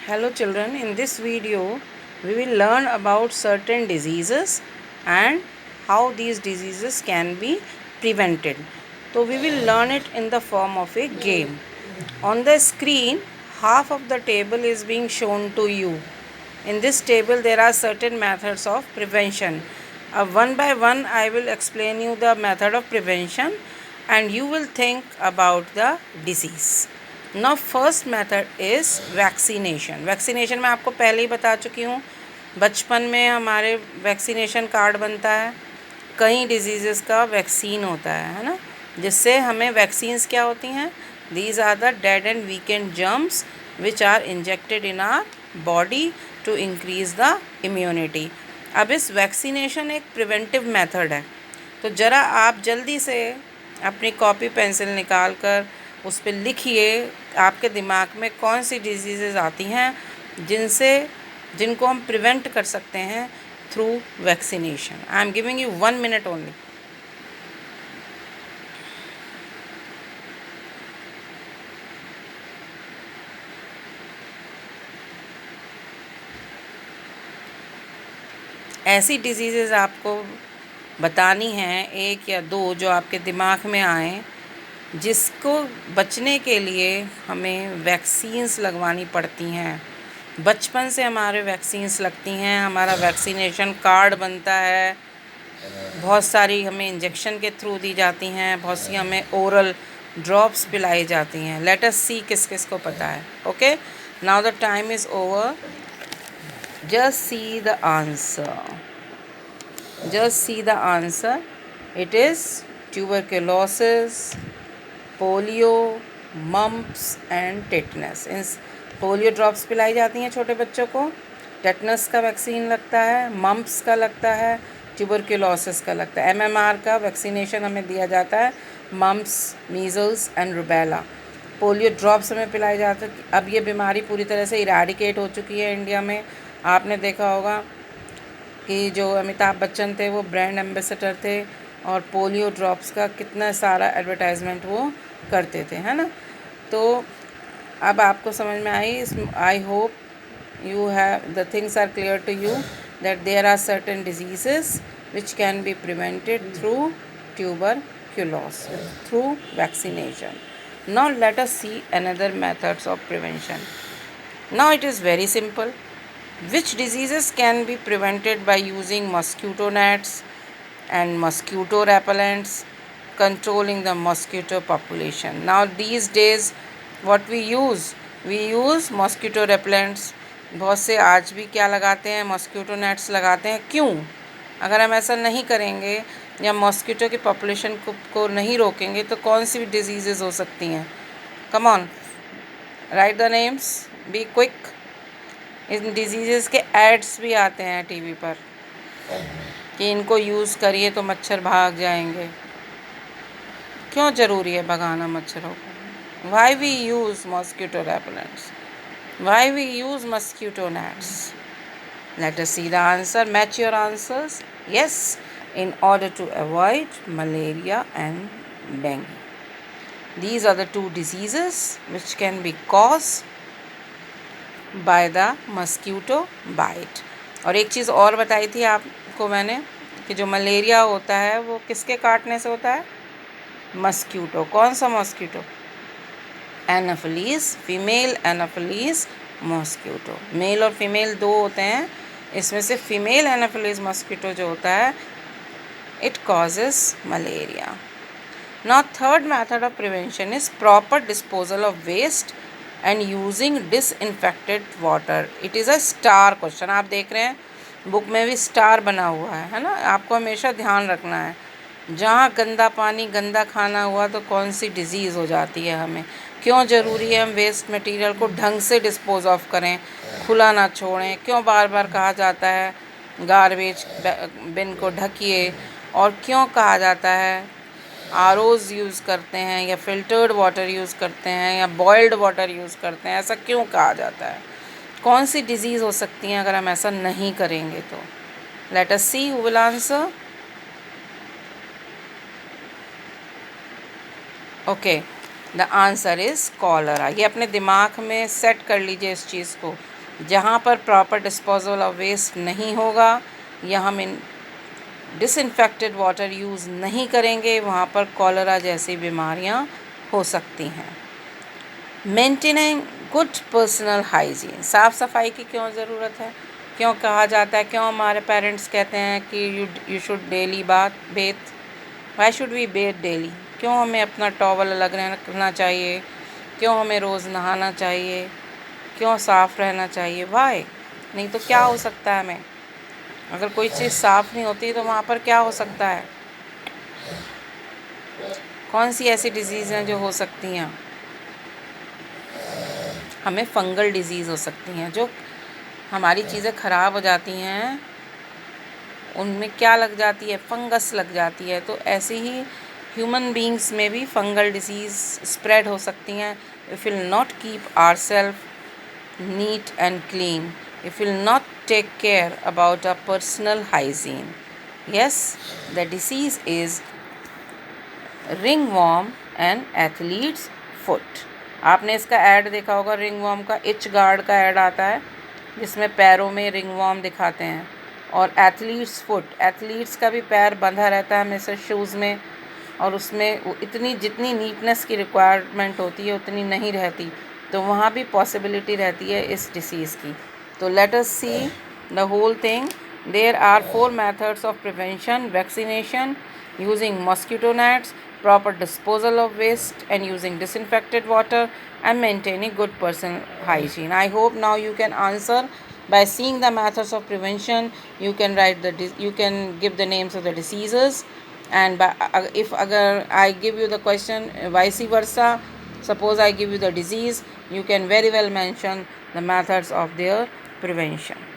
Hello children, in this video we will learn about certain diseases and how these diseases can be prevented. So we will learn it in the form of a game. On the screen, half of the table is being shown to you. In this table there are certain methods of prevention. One by one I will explain you the method of prevention and you will think about the disease. Now first method is vaccination. Vaccination मैं आपको पहले ही बता चुकी हूँ. बचपन में हमारे vaccination card बनता है. कई डिजीज़ेस का वैक्सीन होता है ना, जिससे हमें वैक्सीन्स क्या होती हैं. These are the dead and weakened germs which are injected in our body to increase the immunity. अब इस वैक्सीनेशन एक प्रिवेंटिव मेथड है, तो ज़रा आप जल्दी से अपनी कॉपी पेंसिल निकाल कर उस पर लिखिए आपके दिमाग में कौन सी डिजीज़ेस आती हैं जिनको हम प्रिवेंट कर सकते हैं through vaccination. I am giving you 1 minute only. ऐसी डिजीज़ेस आपको बतानी हैं, एक या दो जो आपके दिमाग में आए, जिसको बचने के लिए हमें वैक्सीन्स लगवानी पड़ती हैं. बचपन से हमारे वैक्सीन्स लगती हैं, हमारा वैक्सीनेशन कार्ड बनता है, बहुत सारी हमें इंजेक्शन के थ्रू दी जाती हैं, बहुत सी हमें ओरल ड्रॉप्स पिलाई जाती हैं. लेट अस सी किस किस को पता है. Okay, now the time is over. Just see the answer. Just see the answer. It is tuberculosis, polio, mumps and tetanus. In polio drops पिलाई जाती हैं छोटे बच्चों को. टेटनस का वैक्सीन लगता है, मम्प्स का लगता है, ट्यूबरक्लोसिस का लगता है. MMR का वैक्सीनेशन हमें दिया जाता है. Mumps, measles and rubella. Polio drops हमें पिलाई जाती है. अब ये बीमारी पूरी तरह से इराडिकेट हो चुकी है इंडिया में. आपने देखा होगा कि जो अमिताभ बच्चन थे वो ब्रांड एम्बेसडर थे और पोलियो ड्रॉप्स का कितना सारा एडवर्टाइजमेंट वो करते थे, है ना. तो अब आपको समझ में आई. I hope you have the things are clear to you that there are certain diseases which can be prevented through tuberculosis through vaccination. Now let us see another methods of prevention. Now it is very simple. Which diseases can be prevented by using mosquito nets and mosquito repellents, controlling the mosquito population. Now these days what we use mosquito repellents. बहुत से आज भी क्या लगाते हैं, mosquito nets लगाते हैं. क्यों? अगर हम ऐसा नहीं करेंगे या मॉस्किटो की पॉपुलेशन को नहीं रोकेंगे तो कौन सी डिजीज़ेस हो सकती हैं. Come on, right the names, be quick. In diseases के एड्स भी आते हैं टीवी पर कि इनको यूज़ करिए तो मच्छर भाग जाएंगे. क्यों ज़रूरी है भगाना मच्छरों को? Why we use mosquito repellents, why we use mosquito nets? Let us see the answer. Match your answers. Yes, in order to avoid malaria and dengue. These are the two diseases which can be caused by the mosquito bite. और एक चीज़ और बताई थी आपको मैंने कि जो malaria होता है वो किसके काटने से होता है? मस्क्यूटो. कौन सा mosquito? Anopheles, female anopheles mosquito. Male और फीमेल दो होते हैं, इसमें से फीमेल एनाफिलीज मॉस्किटो जो होता है it causes malaria. Now third method of prevention is proper disposal of waste and using disinfected water. It is a star question. आप देख रहे हैं बुक में भी स्टार बना हुआ है ना. आपको हमेशा ध्यान रखना है, जहाँ गंदा पानी गंदा खाना हुआ तो कौन सी डिजीज़ हो जाती है हमें. क्यों ज़रूरी है हम वेस्ट मटेरियल को ढंग से डिस्पोज ऑफ करें, खुला ना छोड़ें. क्यों बार बार कहा जाता है गार्बेज बिन को ढकिए, और क्यों कहा जाता है आरओज़ यूज़ करते हैं या फ़िल्टर्ड वाटर यूज़ करते हैं या बॉइल्ड वाटर यूज़ करते हैं. ऐसा क्यों कहा जाता है? कौन सी डिजीज़ हो सकती हैं अगर हम ऐसा नहीं करेंगे तो? Let us see who will answer. Okay, the answer is cholera. ये अपने दिमाग में सेट कर लीजिए इस चीज़ को. जहाँ पर प्रॉपर डिस्पोजल ऑफ वेस्ट नहीं होगा या हम इन डिसइंफेक्टेड वाटर यूज़ नहीं करेंगे, वहाँ पर कॉलरा जैसी बीमारियाँ हो सकती हैं। मेंटेनिंग गुड पर्सनल हाइजीन, साफ़ सफाई की क्यों ज़रूरत है, क्यों कहा जाता है, क्यों हमारे पेरेंट्स कहते हैं कि you should daily bathe, why should we bathe daily, क्यों हमें अपना टॉवल अलग रखना चाहिए, क्यों हमें रोज़ नहाना चाहिए, क्यों साफ़ रहना चाहिए, वाई? नहीं तो क्या हो सकता है हमें, अगर कोई चीज़ साफ़ नहीं होती तो वहाँ पर क्या हो सकता है, कौन सी ऐसी डिजीज़ हैं जो हो सकती हैं, हमें फंगल डिजीज़ हो सकती हैं, जो हमारी चीज़ें ख़राब हो जाती हैं उनमें क्या लग जाती है, फंगस लग जाती है। तो ऐसे ही ह्यूमन बींग्स में भी फंगल डिजीज़ स्प्रेड हो सकती हैं if will not keep ourselves neat and clean, if will not take care about our personal hygiene. Yes, the disease is ringworm and athlete's foot. आपने इसका ऐड देखा होगा, ringworm का इच गार्ड का add आता है जिसमें पैरों में रिंगवॉर्म दिखाते हैं, और एथलीट्स फुट, एथलीट्स का भी पैर बंधा रहता है हमेशा शूज़ में, और उसमें इतनी जितनी नीटनेस की रिक्वायरमेंट होती है उतनी नहीं रहती, तो वहाँ भी पॉसिबिलिटी रहती है इस डिसीज़ की। तो let us see the whole thing. There are 4 methods of prevention: vaccination, using mosquito nets, proper disposal of waste and using disinfected water, and maintaining good personal hygiene. I hope now you can answer by seeing the methods of prevention. You can you can give the names of the diseases, and if agar I give you the question vice versa, suppose I give you the disease, you can very well mention the methods of their prevention.